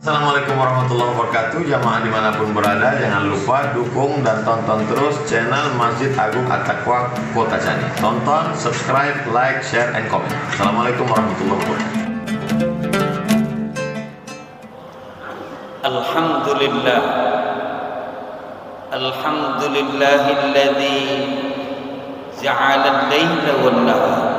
Assalamualaikum warahmatullahi wabarakatuh. Jamaah dimanapun berada, jangan lupa dukung dan tonton terus channel Masjid Agung At-Taqwa Kota Cani. Tonton, subscribe, like, share, and comment. Assalamualaikum warahmatullahi wabarakatuh. Alhamdulillah, alhamdulillahilladzi ja'ala al-laila wan-nahar.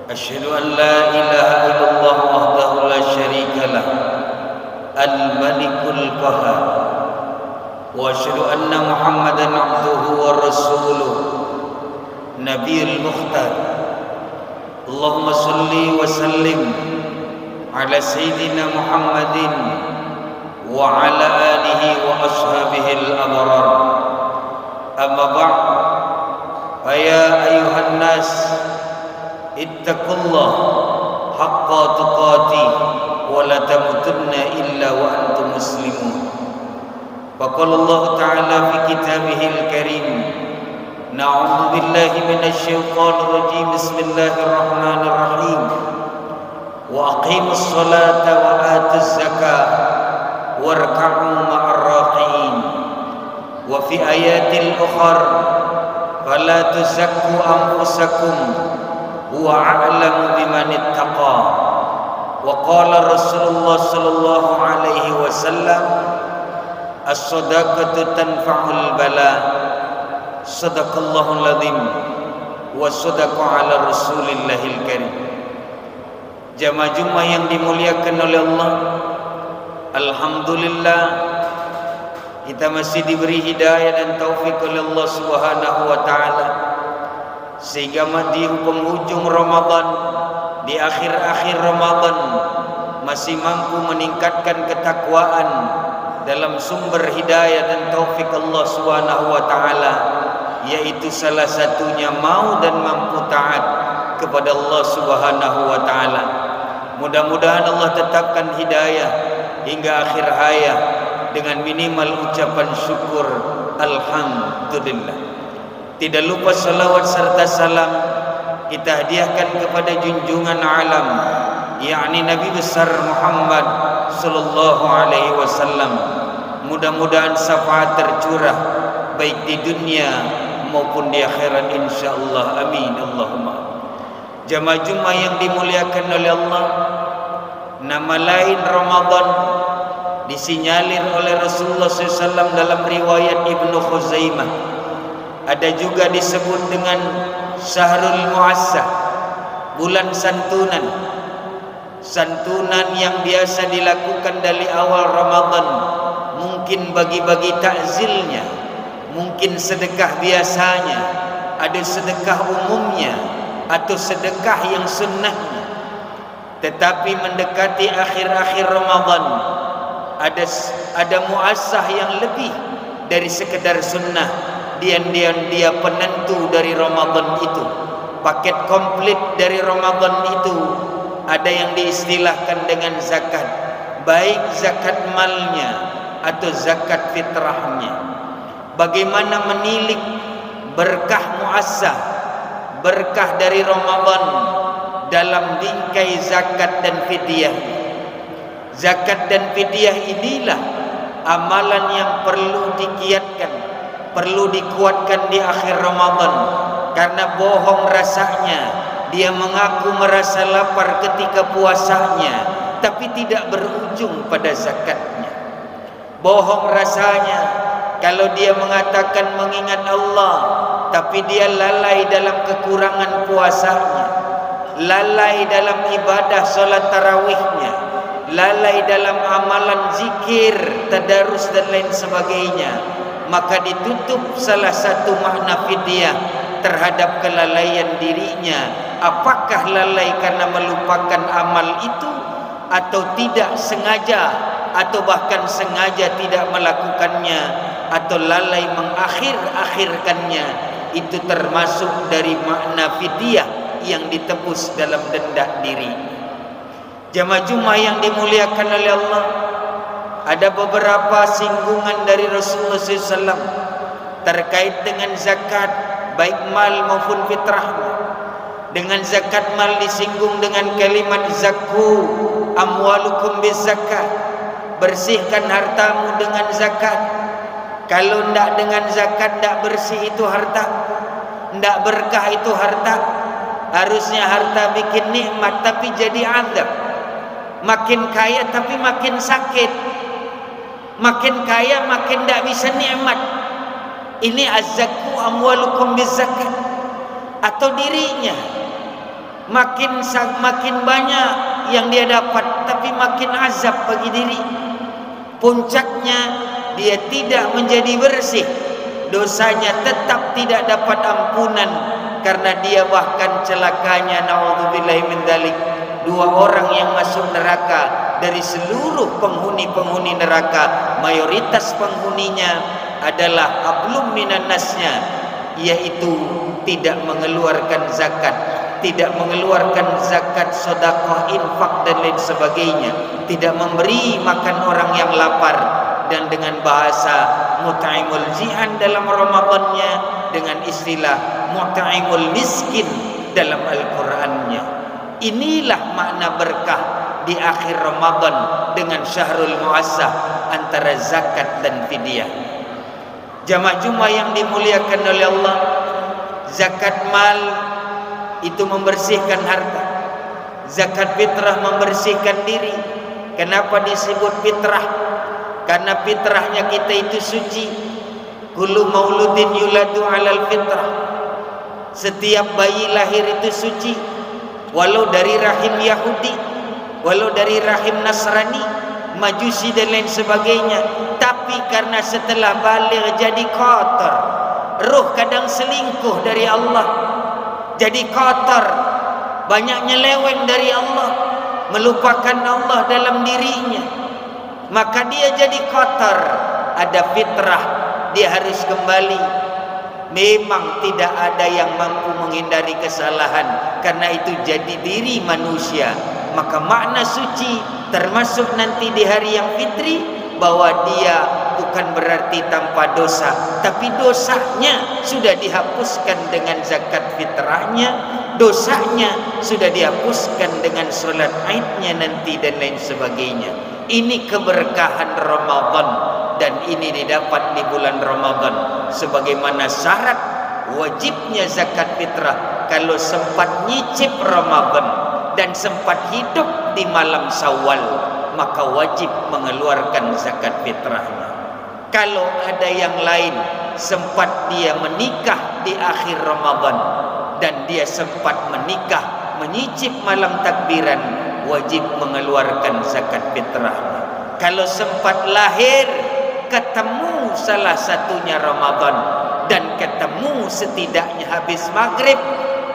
Asyhadu an la ilaha illallah wahdahu la syarika lah, al-malikul qahhar, wa asyhadu anna Muhammadan abduhu wa rasuluh, nabiyul mukhtar. Allahumma salli wa sallim ala sayyidina Muhammadin wa ala alihi wa ashabihi al-abrar. Amma ba'd, fa ya ayuhan nas ittaqullah haqqa tuqatih wa la tamutunna illa wa antum muslimun. Faqala Allah ta'ala fi kitabihil karim, na'udzu billahi minasy syaithanir rajim, bismillahir rahmanir rahim, wa aqimus salata wa atuz zakata warka'u ma'ar raqiin. Wa fi ayatil ukhar, fala tuzakku anfusakum huwa a'lamu biman ittaqa. Wa qala Rasulullah sallallahu alaihi wasallam, as-sadaqatu tanfa'ul bala. Sadaqallahul azim wa sadaqa ala rasulillahil karim. Jamaah Jumat yang dimuliakan oleh Allah, alhamdulillah kita masih diberi hidayah dan taufik oleh Allah Subhanahu wa taala, sehingga di penghujung Ramadan, di akhir-akhir Ramadan masih mampu meningkatkan ketakwaan dalam sumber hidayah dan taufik Allah Subhanahu wa taala, yaitu salah satunya mau dan mampu taat kepada Allah Subhanahu wa taala. Mudah-mudahan Allah tetapkan hidayah hingga akhir hayat dengan minimal ucapan syukur alhamdulillah. Tidak lupa salawat serta salam kita hadiahkan kepada junjungan alam, yakni Nabi besar Muhammad sallallahu alaihi wasallam. Mudah-mudahan syafaat tercurah baik di dunia maupun di akhirat insyaallah, amin Allahumma. Jamaah Jumat yang dimuliakan oleh Allah, nama lain Ramadan disinyalir oleh Rasulullah SAW dalam riwayat Ibnu Khuzaimah. Ada juga disebut dengan Syahrul Mu'assah, bulan santunan. Santunan yang biasa dilakukan dari awal Ramadan, mungkin bagi-bagi takzilnya, mungkin sedekah biasanya, ada sedekah umumnya, atau sedekah yang sunnahnya. Tetapi mendekati akhir-akhir Ramadan, ada muassah yang lebih dari sekedar sunnah. Dia penentu dari Ramadan itu, paket komplit dari Ramadan itu. Ada yang diistilahkan dengan zakat, baik zakat malnya atau zakat fitrahnya. Bagaimana menilik berkah muassah, berkah dari Ramadan dalam bingkai zakat dan fidyah. Zakat dan fidyah inilah amalan yang perlu digiatkan, perlu dikuatkan di akhir Ramadan. Karena bohong rasanya dia mengaku merasa lapar ketika puasanya, tapi tidak berujung pada zakatnya. Bohong rasanya kalau dia mengatakan mengingat Allah, tapi dia lalai dalam kekurangan puasanya, lalai dalam ibadah salat tarawihnya, lalai dalam amalan zikir, tadarus dan lain sebagainya. Maka ditutup salah satu makna fidyah terhadap kelalaian dirinya. Apakah lalai karena melupakan amal itu, atau tidak sengaja, atau bahkan sengaja tidak melakukannya, atau lalai mengakhir-akhirkannya. Itu termasuk dari makna fidyah yang ditebus dalam denda diri. Jamaah Jumat yang dimuliakan oleh Allah, ada beberapa singgungan dari Rasulullah SAW terkait dengan zakat, baik mal maupun fitrah. Dengan zakat mal disinggung dengan kalimat zakku, amwalukum bizakat, bersihkan hartamu dengan zakat. Kalau ndak dengan zakat, ndak bersih itu harta, ndak berkah itu harta. Harusnya harta bikin nikmat tapi jadi azab. Makin kaya tapi makin sakit, makin kaya makin ndak bisa nikmat. Ini azzaku amwalukum bizakat. Atau dirinya makin banyak yang dia dapat tapi makin azab bagi diri. Puncaknya dia tidak menjadi bersih, dosanya tetap tidak dapat ampunan, karena dia bahkan celakanya, naudzubillahi min dzalik, 2 orang yang masuk neraka dari seluruh penghuni neraka, mayoritas penghuninya adalah hablum minan nasnya, yaitu tidak mengeluarkan zakat, tidak mengeluarkan zakat, sedekah, infak dan lain sebagainya, tidak memberi makan orang yang lapar, dan dengan bahasa mut'imul ji'an dalam Ramadannya, dengan istilah mut'imul miskin dalam Al-Qur'annya. Inilah makna berkah di akhir Ramadan dengan syahrul muassah antara zakat dan fidyah. Jamaah Jumat yang dimuliakan oleh Allah, zakat mal itu membersihkan harta, zakat fitrah membersihkan diri. Kenapa disebut fitrah? Karena fitrahnya kita itu suci. Kullu mauludin yuladu alal fitrah. Setiap bayi lahir itu suci, walau dari rahim Yahudi, walau dari rahim Nasrani, Majusi dan lain sebagainya. Tapi karena setelah balik jadi kotor, ruh kadang selingkuh dari Allah, jadi kotor, banyak nyeleweng dari Allah, melupakan Allah dalam dirinya, maka dia jadi kotor. Ada fitrah, dia harus kembali. Memang tidak ada yang mampu menghindari kesalahan, karena itu jadi diri manusia. Maka makna suci termasuk nanti di hari yang fitri, bahwa dia bukan berarti tanpa dosa, tapi dosanya sudah dihapuskan dengan zakat fitrahnya, dosanya sudah dihapuskan dengan sholat aidnya nanti dan lain sebagainya. Ini keberkahan Ramadan, dan ini didapat di bulan Ramadan. Sebagaimana syarat wajibnya zakat fitrah, kalau sempat nyicip Ramadan dan sempat hidup di malam Syawal, maka wajib mengeluarkan zakat fitrahnya. Kalau ada yang lain, sempat dia menikah di akhir Ramadan dan dia sempat menikah menyicip malam takbiran, wajib mengeluarkan zakat fitrahnya. Kalau sempat lahir ketemu salah satunya Ramadan dan ketemu setidaknya habis maghrib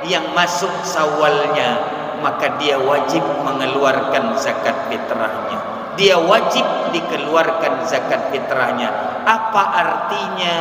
yang masuk Syawalnya, maka dia wajib mengeluarkan zakat fitrahnya. Dia wajib dikeluarkan zakat fitrahnya. Apa artinya?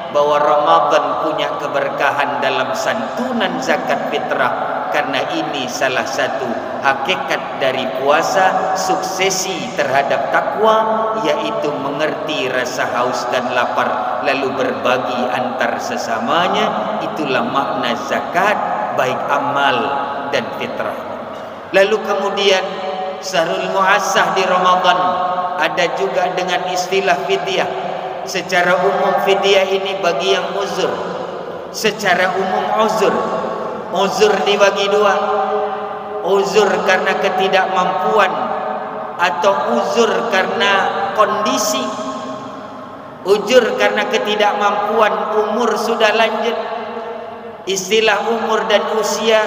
Bahwa Ramadan punya keberkahan dalam santunan zakat fitrah, karena ini salah satu hakikat dari puasa, suksesi terhadap takwa, yaitu mengerti rasa haus dan lapar lalu berbagi antar sesamanya. Itulah makna zakat, baik amal dan fitrah. Lalu kemudian syahrul muassah di Ramadan ada juga dengan istilah fidyah. Secara umum fidyah ini bagi yang uzur. Secara umum uzur. Uzur dibagi 2. Uzur karena ketidakmampuan atau uzur karena kondisi. Uzur karena ketidakmampuan, umur sudah lanjut. Istilah umur dan usia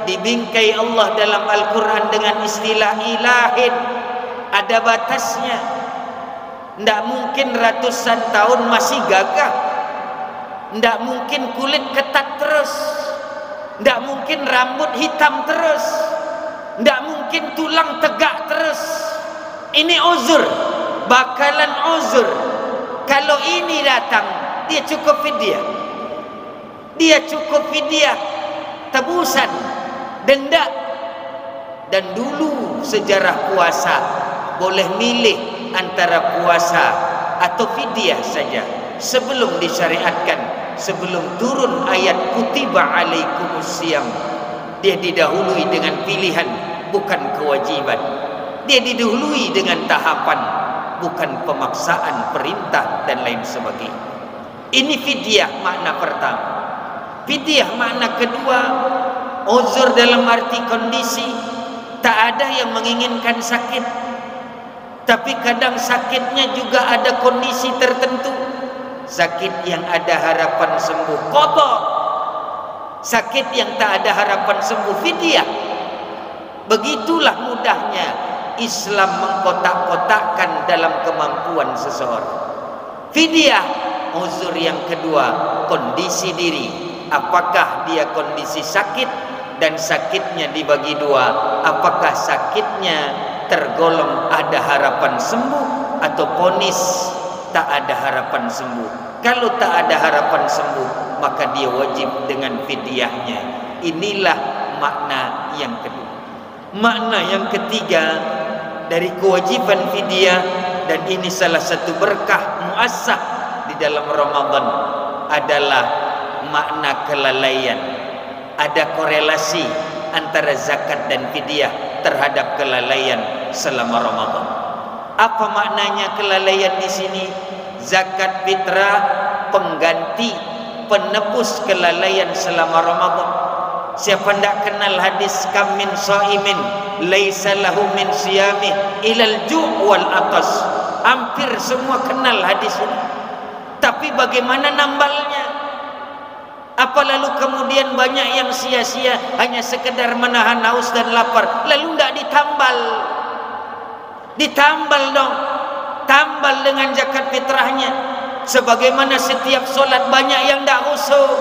dibingkai Allah dalam Al-Quran dengan istilah ilahin. Ada batasnya. Tidak mungkin ratusan tahun masih gagah. Tidak mungkin kulit ketat terus. Tidak mungkin rambut hitam terus. Tidak mungkin tulang tegak terus. Ini uzur, bakalan uzur. Kalau ini datang, dia cukup fidyah. Dia cukup fidyah, tebusan, denda. Dan dulu sejarah puasa boleh milih antara puasa atau fidyah saja sebelum disyariatkan, sebelum turun ayat kutiba alaikumus syiyam. Dia didahului dengan pilihan, bukan kewajiban. Dia didahului dengan tahapan, bukan pemaksaan, perintah dan lain sebagainya. Ini fidyah makna pertama. Fidyah makna kedua, uzur dalam arti kondisi. Tak ada yang menginginkan sakit, tapi kadang sakitnya juga ada kondisi tertentu. Sakit yang ada harapan sembuh, qada. Sakit yang tak ada harapan sembuh, fidyah. Begitulah mudahnya Islam mengkotak-kotakkan dalam kemampuan seseorang. Fidyah, uzur yang kedua, kondisi diri. Apakah dia kondisi sakit dan sakitnya dibagi dua? Apakah sakitnya tergolong ada harapan sembuh atau ponis tak ada harapan sembuh? Kalau tak ada harapan sembuh, maka dia wajib dengan fidyahnya. Inilah makna yang kedua. Makna yang ketiga dari kewajiban fidyah, dan ini salah satu berkah muassah di dalam Ramadan, adalah makna kelalaian. Ada korelasi antara zakat dan fidyah terhadap kelalaian selama Ramadan. Apa maknanya kelalaian di sini? Zakat fitrah pengganti, penebus kelalaian selama Ramadan. Siapa tidak kenal hadis kam min shaimin laisa lahu min siyamih ilal ju' wal atas? Hampir semua kenal hadis ini. Tapi bagaimana nambalnya? Apa lalu kemudian banyak yang sia-sia hanya sekedar menahan haus dan lapar, lalu tidak ditambal? Ditambal dong. Tambal dengan zakat fitrahnya. Sebagaimana setiap solat banyak yang tidak khusyuk,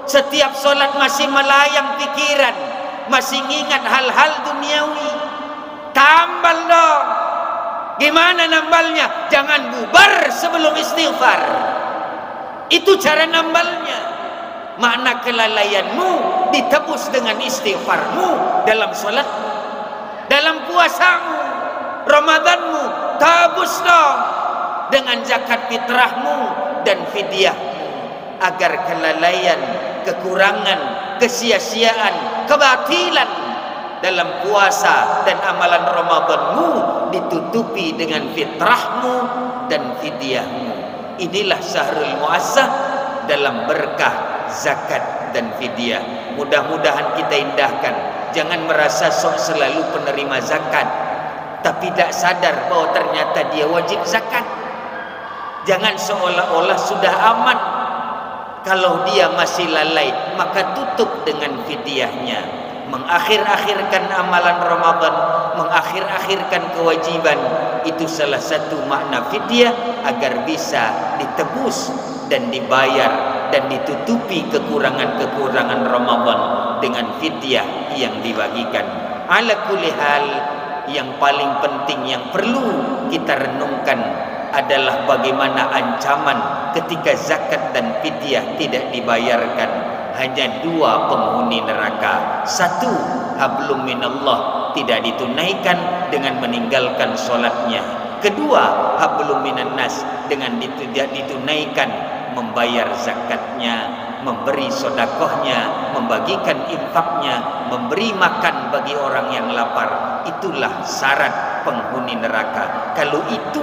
setiap solat masih melayang pikiran, masih ingat hal-hal duniawi. Tambal dong. Gimana nambalnya? Jangan bubar sebelum istighfar. Itu cara nambalnya. Makna kelalaianmu ditebus dengan istighfarmu dalam solatmu, dalam puasamu, Ramadanmu. Tabus dong dengan zakat fitrahmu dan fidyahmu, agar kelalaian, kekurangan, kesia-siaan, kebatilan dalam puasa dan amalan Ramadanmu ditutupi dengan fitrahmu dan fidyahmu. Inilah syahrul muassah dalam berkah zakat dan fidyah. Mudah-mudahan kita indahkan. Jangan merasa sok selalu penerima zakat tapi tak sadar bahwa ternyata dia wajib zakat. Jangan seolah-olah sudah aman. Kalau dia masih lalai, maka tutup dengan fidyahnya. Mengakhir-akhirkan amalan Ramadan, mengakhir-akhirkan kewajiban, itu salah satu makna fidyah, agar bisa ditebus dan dibayar dan ditutupi kekurangan-kekurangan Ramadan dengan fidyah yang dibagikan. Ala kulli hal, yang paling penting yang perlu kita renungkan adalah bagaimana ancaman ketika zakat dan fidyah tidak dibayarkan. Hanya dua penghuni neraka. Satu, hablum minallah, tidak ditunaikan dengan meninggalkan solatnya. Kedua, hablum minan nas, dengan tidak ditunaikan membayar zakatnya, memberi sodakohnya, membagikan infaknya, memberi makan bagi orang yang lapar. Itulah syarat penghuni neraka. Kalau itu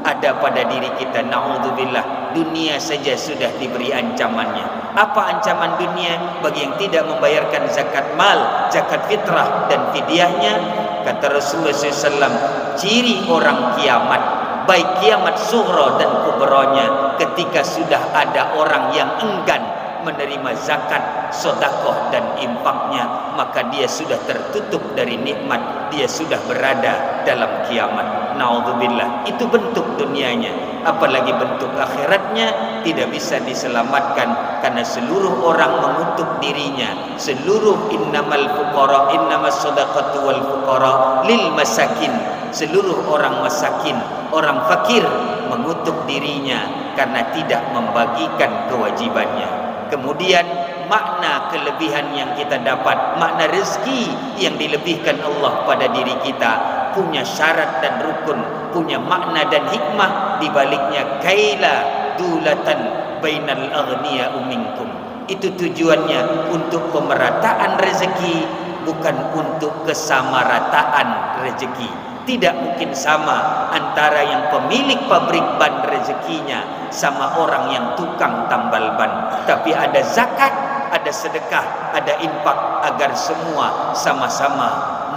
ada pada diri kita, na'udzubillah, dunia saja sudah diberi ancamannya. Apa ancaman dunia bagi yang tidak membayarkan zakat mal, zakat fitrah dan fidyahnya? Kata Rasulullah SAW, ciri orang kiamat, baik kiamat sughra dan kubronya, ketika sudah ada orang yang enggan menerima zakat, sodakoh dan infaknya, maka dia sudah tertutup dari nikmat, dia sudah berada dalam kiamat. Na'udzubillah. Itu bentuk dunianya, apalagi bentuk akhiratnya tidak bisa diselamatkan, karena seluruh orang mengutuk dirinya. Seluruh innamas shadaqatu wal fuqara lil masakin, seluruh orang masakin, orang fakir mengutuk dirinya karena tidak membagikan kewajibannya. Kemudian makna kelebihan yang kita dapat, makna rezeki yang dilebihkan Allah pada diri kita, punya syarat dan rukun, punya makna dan hikmah di baliknya. Kaila dulatan bainal aghniya'u minkum. Itu tujuannya untuk pemerataan rezeki, bukan untuk kesamarataan rezeki. Tidak mungkin sama antara yang pemilik pabrik ban rezekinya sama orang yang tukang tambal ban. Tapi ada zakat, ada sedekah, ada infak agar semua sama-sama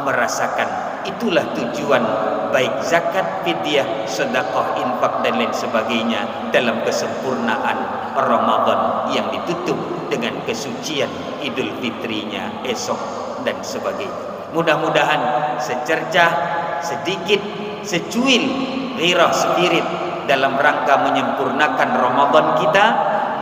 merasakan. Itulah tujuan baik zakat, fidyah, sedekah, infak dan lain sebagainya dalam kesempurnaan Ramadan yang ditutup dengan kesucian Idul Fitrinya esok dan sebagainya. Mudah-mudahan secercah, sedikit, secuil ghirah spirit dalam rangka menyempurnakan Ramadan kita,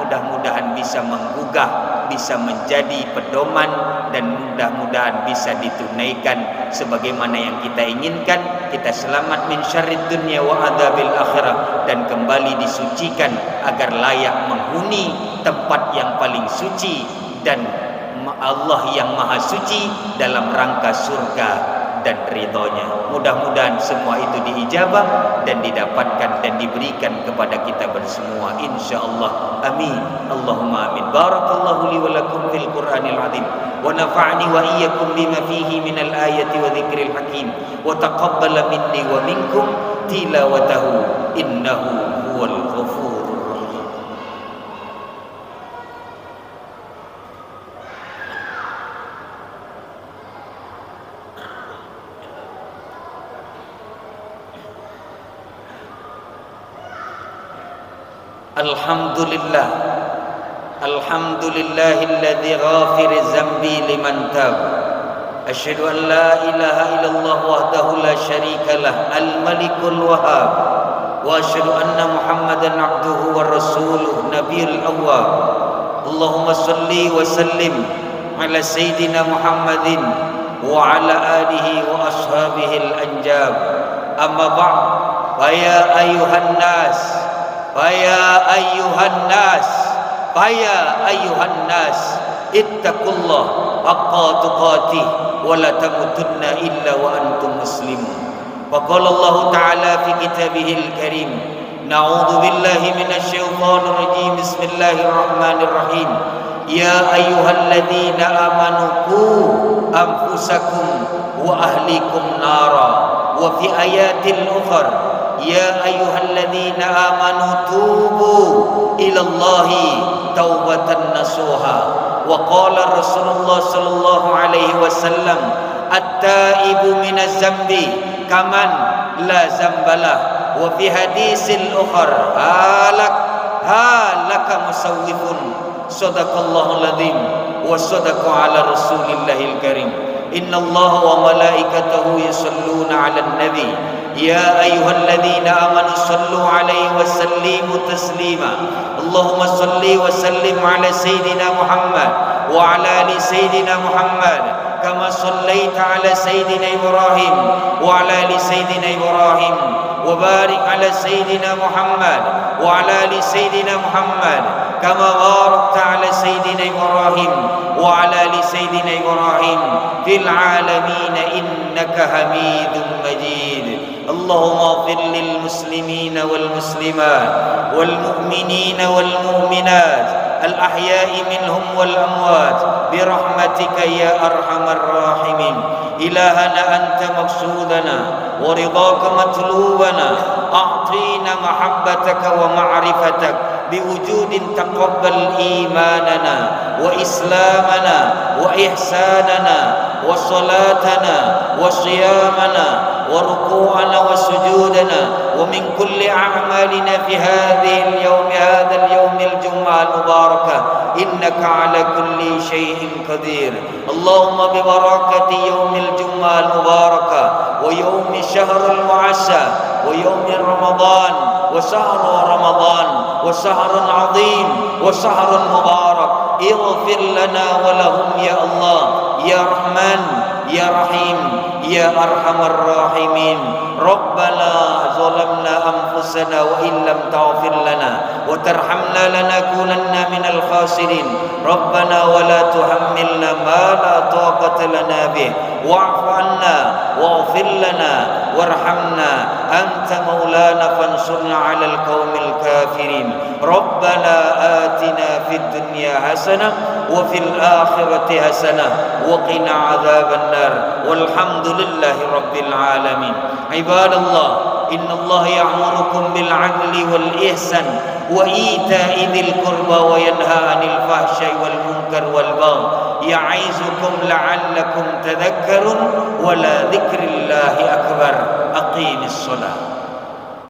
mudah-mudahan bisa menggugah, bisa menjadi pedoman, dan mudah-mudahan bisa ditunaikan sebagaimana yang kita inginkan. Kita selamat min syarrid dunya wa adzabil akhirah, dan kembali disucikan agar layak menghuni tempat yang paling suci dan Allah yang maha suci dalam rangka surga dan ridhonya. Mudah-mudahan semua itu diijabah dan didapatkan dan diberikan kepada kita bersemua, insyaallah. Amin. Allahumma amin. Barakallahu li wa lakum fil Qur'anil azim wa nafa'ani wa iyyakum bima fihi minal ayati wa dzikril hakim wa taqabbala minni wa minkum tilawatahu innahu huwal ghafurur rahim. Alhamdulillah, alhamdulillahilladzi ghafiri zambi liman tab. Asyhadu an la ilaha illallah wahdahu la syarikalah al-malikul wahhab, wa asyhadu anna muhammadan abduhu wa rasuluh nabiyul awwab. Allahumma salli wa sallim ala sayyidina Muhammadin wa ala alihi wa ashabihi al-anjab. Amma ba'd, fa ya ayuhan nas, Faya ayuhan nas ittaqullah haqqa tuqatih wa la tamutunna illa wa antum muslimun. Faqala Allah Ta'ala fi kitabihil karim, na'udzu billahi minasy syaithanir rajim. Bismillahirrahmanirrahim. Ya ayyuhalladzina amanu qu anfusakum wa ahlikum nara. Wa fi ayatil ukhra, ya ayyuhalladzina amanu tubu ilallahi taubatan nasuha. Wa qala Rasulullah sallallahu alaihi wasallam, at-taibu minaz zambi kaman la zambalah. Wa fi hadisil ukhar, halaka musawwifun. Sadaqallahul adzim wa sadaqa ala rasulillahil karim. Innallaha wa malaikatahu yusalluna 'alan nabi. Ya ayyuhalladzina amanu sallu 'alaihi wa sallimu taslima. Allahumma salli wa sallim 'ala sayyidina Muhammad wa 'ala ali sayyidina Muhammad kama sallaita 'ala sayyidina Ibrahim wa 'ala ali sayyidina Ibrahim wa barik 'ala sayyidina Muhammad wa 'ala ali sayyidina Muhammad kama barakta 'ala sayyidina Ibrahim wa 'ala ali sayyidina Ibrahim fil 'alamin innaka Hamidum Majid. Allahumma ighfir lil muslimina wal muslimat wal mu'minina wal mu'minat al ahya'i minhum wal amwat bi rahmatika ya arhamar rahimin. Ilahana anta maqsudana wa ridaka matlubana, a'tina mahabbataka wa ma'rifatak biwujudin taqabbal imanana wa islamana wa ihsanana wa salatana wa siyamana wa ruku'ana wa sujudana wa min kulli a'malina fi hadhal yawm al-jum'ah al-mubarakah innaka ala kulli shay'in qadir. Allahumma bi barakati yawm al-jum'ah al-mubarakah wa yawm shahr al-mu'assa wa yawm Ramadan wa shahr Ramadan wa shahrun 'azim wa shahrun mubarak. Ighfir lana wa lahum ya Allah ya Rahman ya Rahim ya Arhamar Rahimin. Rabbana zalamna anfusana أنفسنا وإن لم تغفر لنا وترحمنا لنكونن من الخاسرين ربنا ولا تحملنا ما لا طاقة لنا به واعف عنا واغفر لنا وارحمنا أنت مولانا فانصرنا على القوم الكافرين ربنا آتنا في الدنيا حسنة وفي الآخرة حسنة وقنا عذاب النار والحمد لله رب العالمين عباد الله إن الله يأمركم بالعدل والإحسان وإيتاء ذي القربى وينهى عن الفحشاء والمنكر والبغي يعظكم لعلكم تذكرون ولذكر الله أكبر أقيم الصلاة